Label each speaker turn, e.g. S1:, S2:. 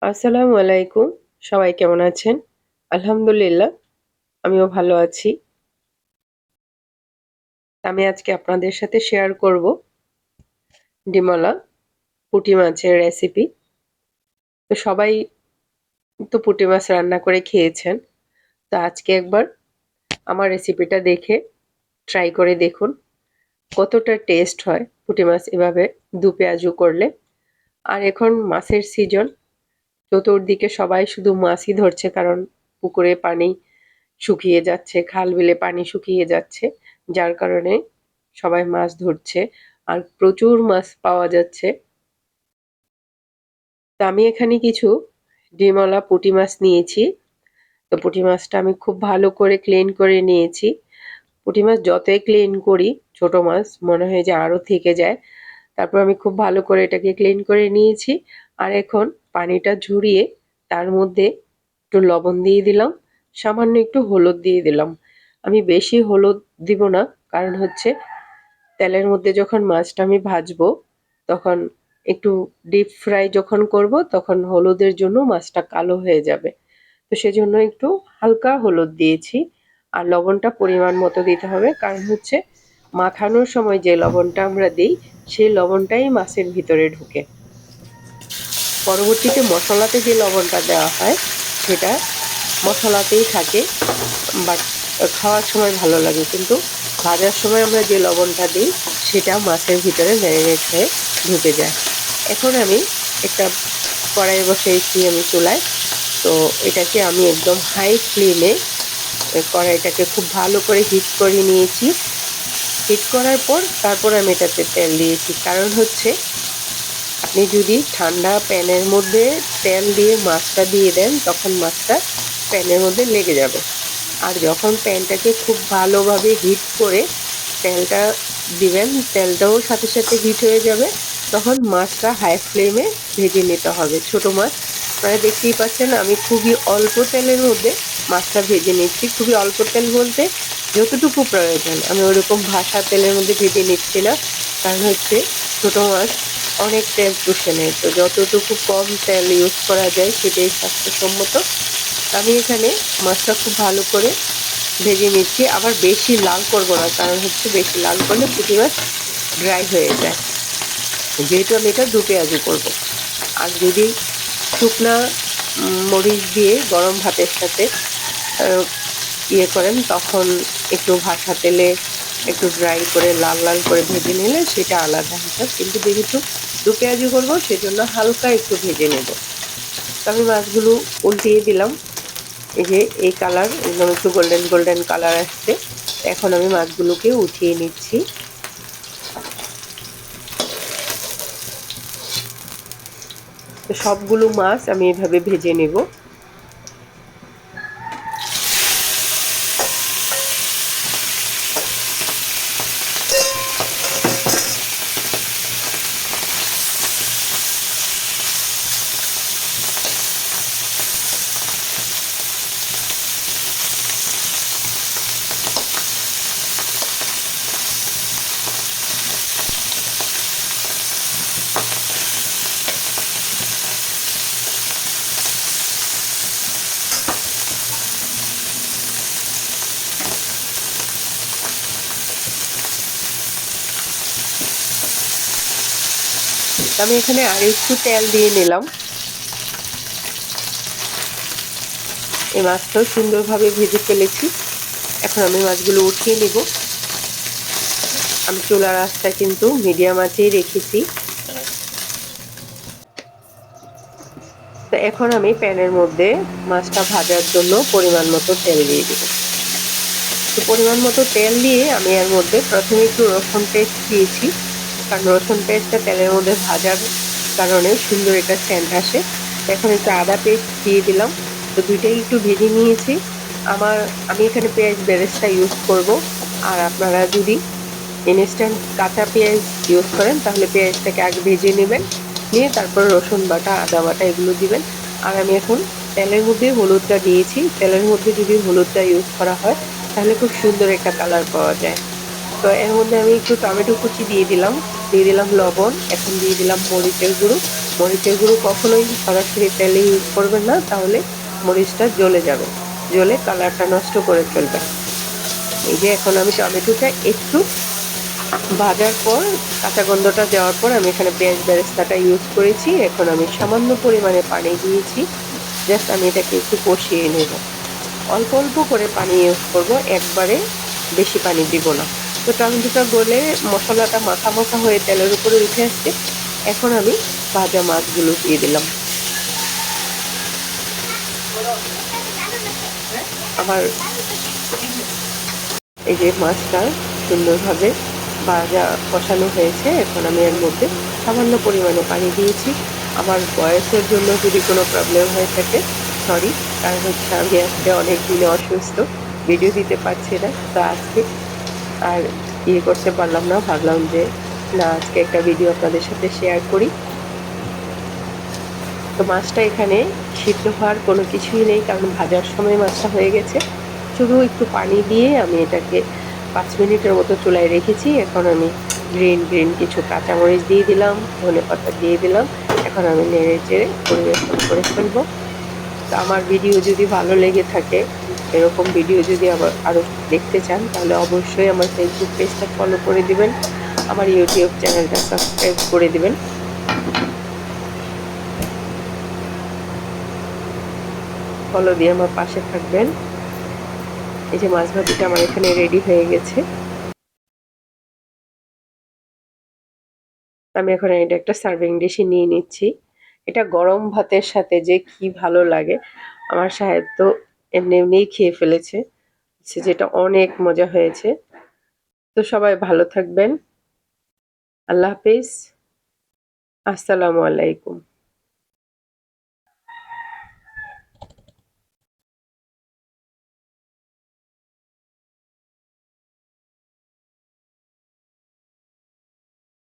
S1: আসসালামু আলাইকুম। সবাই কেমন আছেন? আলহামদুলিল্লাহ, আমিও ভালো আছি। আমি আজকে আপনাদের সাথে শেয়ার করব ডিমলা পুঁটি মাছের রেসিপি। তো সবাই তো পুঁটি মাছ রান্না করে খেয়েছেন। তো আজকে একবার আমার রেসিপিটা দেখে ট্রাই করে দেখুন কতটা টেস্ট হয় পুঁটি মাছ এভাবে দু পেঁয়াজু করলে। আর এখন মাছের সিজন, চতুর্দিকে সবাই শুধু মাছই ধরছে, কারণ পুকুরে পানি শুকিয়ে যাচ্ছে, খাল বিলে পানি শুকিয়ে যাচ্ছে, যার কারণে সবাই মাছ ধরছে আর প্রচুর মাছ পাওয়া যাচ্ছে। তো আমি এখানে কিছু ডিমলা পুঁটি মাছ নিয়েছি। তো পুঁটি মাছটা আমি খুব ভালো করে ক্লিন করে নিয়েছি। পুঁটি মাছ যতই ক্লিন করি, ছোট মাছ মনে হয় যে আরো থেকে যায়। তারপর আমি খুব ভালো করে এটাকে ক্লিন করে নিয়েছি। আর এখন পানিটা ঝরিয়ে তার মধ্যে একটু লবণ দিয়ে দিলাম, সামান্য একটু হলুদ দিয়ে দিলাম। আমি বেশি হলুদ দিব না, কারণ হচ্ছে তেলের মধ্যে যখন মাছটা আমি ভাজবো, তখন একটু ডিপ ফ্রাই যখন করব, তখন হলুদের জন্য মাছটা কালো হয়ে যাবে। তো সেজন্য একটু হালকা হলুদ দিয়েছি। আর লবণটা পরিমাণ মতো দিতে হবে, কারণ হচ্ছে মাখানোর সময় যে লবণটা আমরা দিই, সেই লবণটাই মাছের ভিতরে ঢুকে। পরবর্তীতে মশলাতে যে লবণটা দেওয়া হয় সেটা মশলাতেই থাকে, বাট খাওয়ার সময় ভালো লাগে, কিন্তু ভাজার সময় আমরা যে লবণটা দিই সেটা মাছের ভিতরে ম্যারিনেট হয়ে ঢুকে যায়। এখন আমি একটা কড়াই বসিয়েছি আমি চুলায়। তো এটাকে আমি একদম হাই ফ্লেমে কড়াইটাকে খুব ভালো করে হিট করে নিয়েছি। হিট করার পর তারপর আমি এটাতে তেল দিয়েছি, কারণ হচ্ছে আপনি যদি ঠান্ডা প্যানের মধ্যে তেল দিয়ে মাছটা দিয়ে দেন, তখন মাছটা প্যানের মধ্যে লেগে যাবে। আর যখন প্যানটাকে খুব ভালোভাবে হিট করে তেলটা দিবেন, তেলটাও সাথে সাথে হিট হয়ে যাবে, তখন মাছটা হাই ফ্লেমে ভেজে নিতে হবে। ছোট মাছ আপনারা দেখতেই পাচ্ছেন, আমি খুবই অল্প তেলের মধ্যে মাছটা ভেজে নিচ্ছি। খুবই অল্প তেল বলতে যতটুকু প্রয়োজন, আমি ওরকম ভাসা তেলের মধ্যে ভেজে নিচ্ছি না, কারণ হচ্ছে ছোট মাছ অনেক তেল চুষে নেয়। তো যতটুকু কম তেল ইউজ করা যায় সেটাই স্বাস্থ্যসম্মত। আমি এখানে মাছটা খুব ভালো করে ভেজে নিচ্ছি। আবার বেশি লাল করব না, কারণ হচ্ছে বেশি লাল করলে পুঁটি মাছ ড্রাই হয়ে যায়, যেহেতু আমি এটা দু পেঁয়াজু করব। আর যদি শুকনা মরিচ দিয়ে গরম ভাতের সাথে ইয়ে করেন, তখন একটু ভাসা তেলে একটু ড্রাই করে লাল লাল করে ভেজে নিলে সেটা আলাদা হিসাব, কিন্তু যেহেতু দু পেঁয়াজু করবো সেজন্য হালকা একটু ভেজে নেব। তো আমি মাছগুলো উল্টিয়ে দিলাম। এই যে এই কালার একদম একটু গোল্ডেন গোল্ডেন কালার আসছে। এখন আমি মাছগুলোকে উঠিয়ে নিচ্ছি। তো সবগুলো মাছ আমি এভাবে ভেজে নেব। আমি এখানে আর একটু তেল দিয়ে নিলাম। এই মাছটাও সুন্দরভাবে ভেজে ফেলেছি। এখন আমি মাছগুলো উঠিয়ে নিব। আমি চুলার আঁচটা কিন্তু মিডিয়াম আঁচেই রেখেছি। তো এখন আমি প্যানের মধ্যে মাছটা ভাজার জন্য পরিমাণ মতো তেল দিয়ে দিব। তো পরিমাণ মতো তেল দিয়ে আমি এর মধ্যে প্রথমে একটু রসুন পেস্ট দিয়েছি, কারণ রসুন পেস্টটা তেলের মধ্যে ভাজার কারণে সুন্দর একটা সেন্ট আসে। এখন একটু আদা পেস্ট দিয়ে দিলাম। তো দুইটাই একটু ভেজে নিয়েছি। আমি এখানে পেঁয়াজ বেরেস্তা ইউজ করব। আর আপনারা যদি ইনস্ট্যান্ট কাঁচা পেঁয়াজ ইউজ করেন, তাহলে পেঁয়াজটাকে আগে ভেজে নেবেন, নিয়ে তারপর রসুন বাটা আদা বাটা এগুলো দিবেন। আর আমি এখন তেলের মধ্যে হলুদটা দিয়েছি। তেলের মধ্যে যদি হলুদটা ইউজ করা হয় তাহলে খুব সুন্দর একটা কালার পাওয়া যায়। তো এর মধ্যে আমি একটু টমেটো কুচি দিয়ে দিলাম লবণ, এখন দিয়ে দিলাম মরিচের গুঁড়ো, মরিচের গুঁড়ো কখনোই সরাসরি তেলে ইউজ করবেন না, তাহলে মরিচটা জ্বলে যাবে, জ্বলে কালারটা নষ্ট করে ফেলবে। এই যে এখন আমি টমেটোটা একটু ভাজার পর, কাঁচা গন্ধটা যাওয়ার পর আমি এখানে পেঁয়াজ বেরেস্তাটা ইউজ করেছি। এখন আমি সামান্য পরিমাণে পানি দিয়েছি, জাস্ট আমি এটাকে একটু কষিয়ে নেব। অল্প অল্প করে পানি ইউজ করব, একবারে বেশি পানি দিব না। তো টমেটোটা গলে মশলাটা মাখা মাখা হয়ে তেলের উপরে উঠে আসছে। এখন আমি ভাজা মাছগুলো দিয়ে দিলাম। আমার এই যে মাছটা সুন্দরভাবে ভাজা কষানো হয়েছে। এখন আমি এর মধ্যে সামান্য পরিমাণে পানি দিয়েছি। আমার ভয়েসের জন্য যদি কোনো প্রবলেম হয়ে থাকে সরি, কারণ হচ্ছে আমি আজকে অনেক দিনে অসুস্থ, ভিডিও দিতে পারছি না। তো আজকে আর করতে পারলাম না, ভাবলাম যে না, আজকে একটা ভিডিও আপনাদের সাথে শেয়ার করি। তো মাছটা এখানে সিদ্ধ হওয়ার কোনো কিছুই নেই, কারণ ভাজার সময় মাছটা হয়ে গেছে। শুধু একটু পানি দিয়ে আমি এটাকে 5 মিনিটের মতো চুলায় রেখেছি। এখন আমি গ্রিন গ্রিন কিছু কাঁচামরিচ দিয়ে দিলাম, ধনেপাতা দিয়ে দিলাম। এখন আমি নেড়ে চেড়ে পরিবেশন করে ফেলবো। তো আমার ভিডিও যদি ভালো লেগে থাকে, এরকম ভিডিও যদি আবার আরও দেখতে চান, তাহলে অবশ্যই আমার ফেসবুক পেজটা ফলো করে দিবেন, আমার ইউটিউব চ্যানেলটা সাবস্ক্রাইব করে দিবেন। ফলো দিয়ে আমার পাশে থাকবেন। এই যে মাছ ভাজিটা আমার এখানে রেডি হয়ে গেছে। আমি এখন এটা একটা সার্ভিং ডিশে নিয়ে নিচ্ছি। এটা গরম ভাতের সাথে যে কি ভালো লাগে। আমার সাহেব তো এমনি এমনিই খেয়ে ফেলেছে, যেটা অনেক মজা হয়েছে। তো সবাই ভালো থাকবেন। আল্লাহ হাফিজ। আসসালামু আলাইকুম।